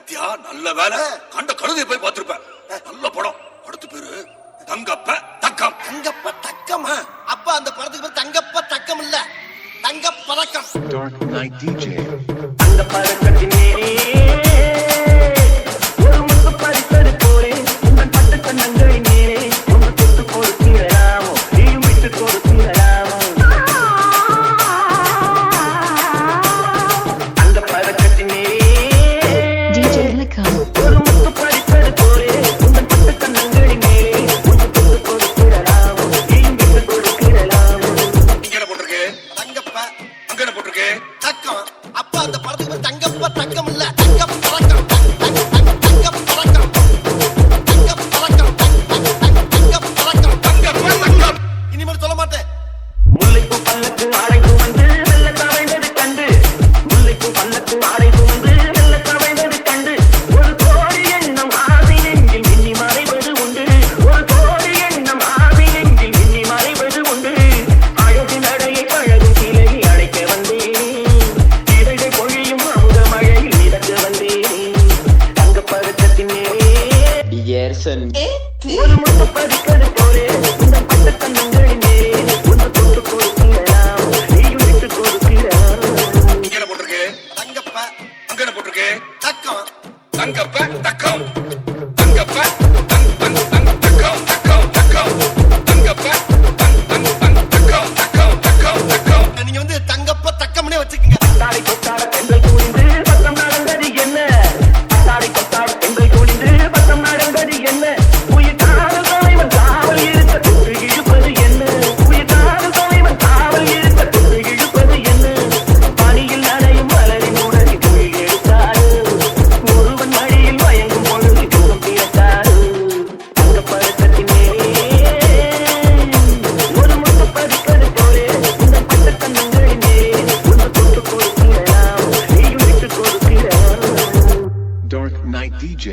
பாத்தியா நல்ல வேலை கண்ட கழுதை போய் பார்த்திருப்பேன். நல்ல படம். அடுத்த பேரு தங்கப்ப தக்கம். தங்கப்ப தக்கமா? அப்ப அந்த படத்துக்கு பேர் தங்கப்ப தக்கம் இல்ல, தங்க பதக்கம். Dark Knight DJ. அந்த பதக்கத்தினே ஒரு முத்து பறிப்பது போலே உங்கள் பட்டு கண்ணங்களை நேரே உங்க தொட்டு கொடுக்கிறலாமோ நீயும் விட்டு கொடுக்கிறலாமோ. அந்த பதக்கத்தினே DJ Licko. ஒரு முத்து பறிப்பது போலே உங்கள் பட்டு கண்ணங்களை நேரே உங்க தொட்டு கொடுக்கிறலாமோ நீயும் விட்டு கொடுக்கிறலாமோ. இங்க என்ன போட்டிருக்கு? தங்கப்ப அங்க என்ன போட்டிருக்கு? தக்கம். அப்ப அந்த படத்துக்கு பேர் தங்கப்ப தக்கம் இல்ல, தங்க பதக்கம். தங்க பதக்கம். தங்க பதக்கம். தங்க பதக்கம். தங்கப்ப தக்கம். இனிமேல் சொல்ல மாட்டேன். முல்லைப்பூ பல்லக்கு ஆடை துவந்து வெள்ள தவைந்தது கண்டு முல்லைப்பூ பல்லக்கு ஆடை துவந்து வெள்ள தவைந்தது கண்டு ஒரு கோடி எண்ணம் ஆதி நெஞ்சில் மின்னி மறைவது உண்டு. ஒரு கோடி எண்ணம் ஆதி நெஞ்சில் மின்னி மறைவது உண்டு. அழகு நடையை பழகும் சிலையை அடைக்க வந்தேன். இதழ்கள் பொழியும் அமுத மழையில் மிதக்க வந்தேன். தங்கப் பதக்கத்தினே ஒரு முத்து பதிக்கது போலே இந்த பட்ட கண்ணங்களின் மேலே உன்னை தொட்டு கொடுக்கிறலாம் நீயும் விட்டு கொடுக்கிறான். இங்க என்ன போட்டிருக்கு? தங்கப்ப அங்க என்ன போட்டிருக்கு? தக்கம். தங்கப்ப தக்கம். தங்கப்ப தங் தங் தங் தக்கம் தக்கம் தக்கம். தங்கப்ப தங் தங் தங் தக்கம் தக்கம் தக்கம் தக்கம். நீங்க வந்து தங்கப்ப தக்கம்னே வச்சுக்கோங்க. தாடை கொத்தாட பெண்கள் கூடிந்து பத்தம் நடந்தது என்ன? தாடை கொத்தாட பெண்கள் கூடிந்து பத்தம் நடந்தது என்ன? உயிர் காதல் தலைவன் காவல் இருக்க தொட்டு இழுப்பது என்ன? உயிர் காதல் தலைவன் காவல் இருக்க தொட்டு இழுப்பது என்ன? பனியில் நனையும் மலரின் உடலை குழி எடுத்தாரு. ஒருவன் மடியில் மயங்கும் பொழுது சுகம் பிறத்தாரு. தங்கப் பதக்கத்தினே ஒரு முத்து பதிப்பது போலே இந்த பட்ட கண்ணங்களின் மேலே உன்னை தொட்டு கொடுக்கிறலாம் நீயும் விட்டு கொடுக்கிறான். Dark Knight DJ.